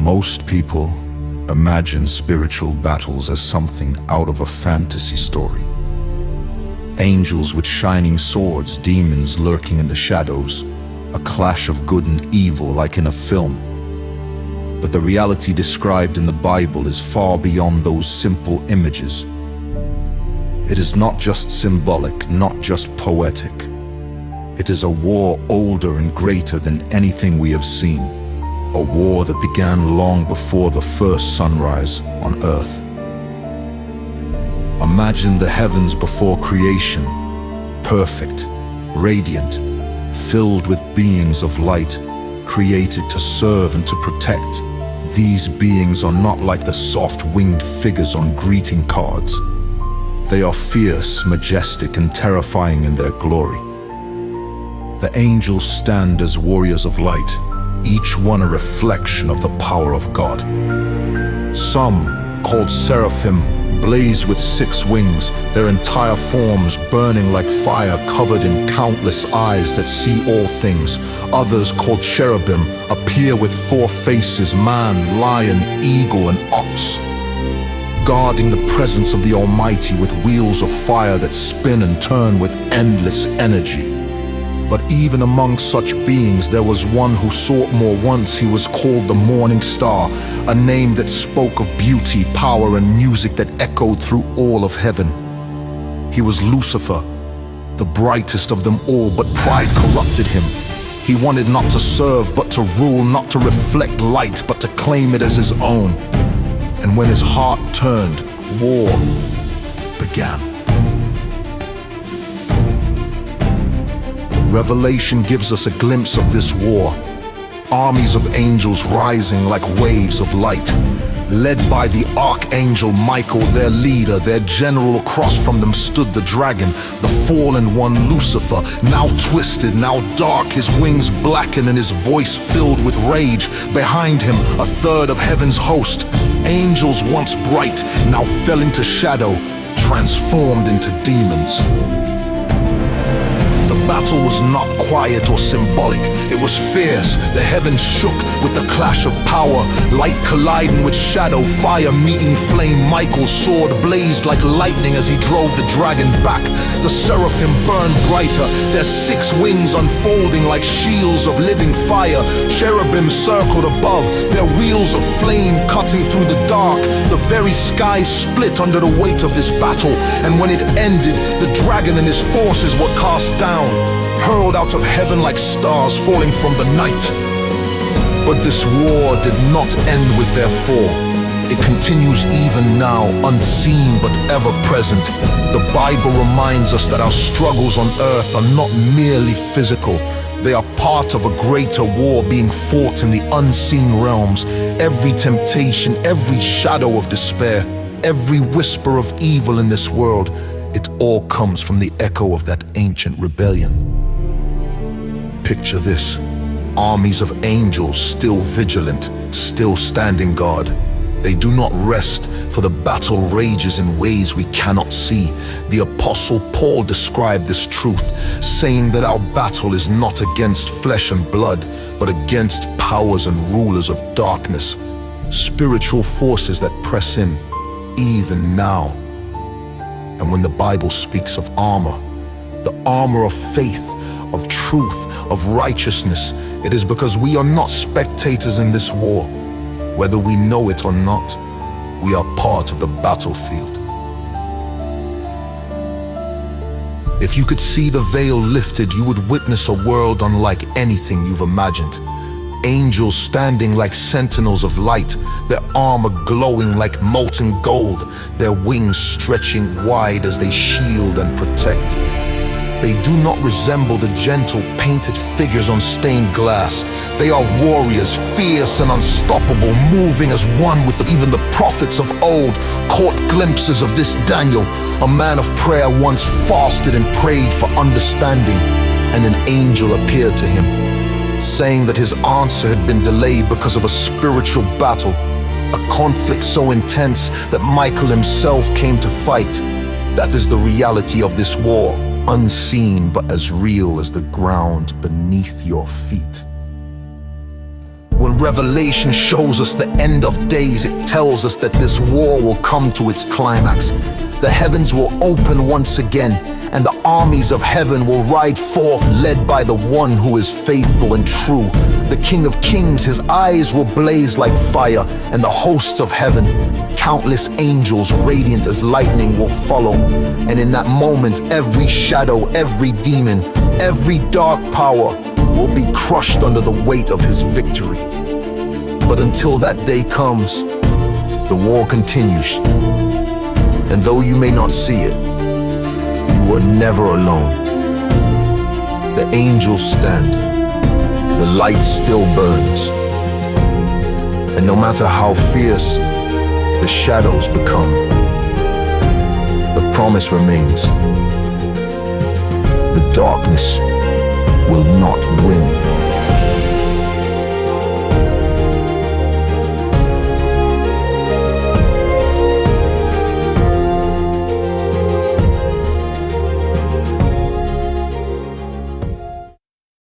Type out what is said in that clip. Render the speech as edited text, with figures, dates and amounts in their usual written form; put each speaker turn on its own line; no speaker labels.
Most people imagine spiritual battles as something out of a fantasy story. Angels with shining swords, demons lurking in the shadows, a clash of good and evil like in a film. But the reality described in the Bible is far beyond those simple images. It is not just symbolic, not just poetic. It is a war older and greater than anything we have seen. A war that began long before the first sunrise on earth. Imagine the heavens before creation, perfect, radiant, filled with beings of light, created to serve and to protect. These beings are not like the soft-winged figures on greeting cards. They are fierce, majestic, and terrifying in their glory. The angels stand as warriors of light, each one a reflection of the power of God. Some, called seraphim, blaze with 6 wings, their entire forms burning like fire, covered in countless eyes that see all things. Others, called cherubim, appear with 4 faces, man, lion, eagle, and ox, guarding the presence of the Almighty with wheels of fire that spin and turn with endless energy. But even among such beings, there was one who sought more. Once he was called the Morning Star, a name that spoke of beauty, power, and music that echoed through all of heaven. He was Lucifer, the brightest of them all, but pride corrupted him. He wanted not to serve, but to rule, not to reflect light, but to claim it as his own. And when his heart turned, war began. Revelation gives us a glimpse of this war. Armies of angels rising like waves of light, led by the archangel Michael, their leader, their general. Across from them stood the dragon, the fallen one, Lucifer, now twisted, now dark, his wings blackened and his voice filled with rage. Behind him, a third of heaven's host, angels once bright, now fell into shadow, transformed into demons. The battle was not quiet or symbolic, it was fierce. The heavens shook with the clash of power, light colliding with shadow, fire meeting flame. Michael's sword blazed like lightning as he drove the dragon back. The seraphim burned brighter, their 6 wings unfolding like shields of living fire. Cherubim circled above, their wheels of flame cutting through the dark. The very sky split under the weight of this battle, and when it ended, the dragon and his forces were cast down, hurled out of heaven like stars falling from the night. But this war did not end with their fall. It continues even now, unseen but ever present. The Bible reminds us that our struggles on earth are not merely physical. They are part of a greater war being fought in the unseen realms. Every temptation, every shadow of despair, every whisper of evil in this world, it all comes from the echo of that ancient rebellion. Picture this: armies of angels still vigilant, still standing guard. They do not rest, for the battle rages in ways we cannot see. The Apostle Paul described this truth, saying that our battle is not against flesh and blood, but against powers and rulers of darkness, spiritual forces that press in, even now. And when the Bible speaks of armor, the armor of faith, of truth, of righteousness, it is because we are not spectators in this war. Whether we know it or not, we are part of the battlefield. If you could see the veil lifted, you would witness a world unlike anything you've imagined. Angels standing like sentinels of light, their armor glowing like molten gold, their wings stretching wide as they shield and protect. They do not resemble the gentle painted figures on stained glass. They are warriors, fierce and unstoppable, moving as one with even the prophets of old. Caught glimpses of this Daniel, a man of prayer, once fasted and prayed for understanding, and an angel appeared to him, saying that his answer had been delayed because of a spiritual battle, a conflict so intense that Michael himself came to fight. That is the reality of this war, unseen but as real as the ground beneath your feet. When of Revelation shows us the end of days. It tells us that this war will come to its climax. The heavens will open once again, and the armies of heaven will ride forth, led by the one who is faithful and true. The King of Kings, his eyes will blaze like fire, and the hosts of heaven, countless angels radiant as lightning, will follow. And in that moment, every shadow, every demon, every dark power will be crushed under the weight of his victory. But until that day comes, the war continues. And though you may not see it, you are never alone. The angels stand, the light still burns. And no matter how fierce the shadows become, the promise remains. The darkness will not win.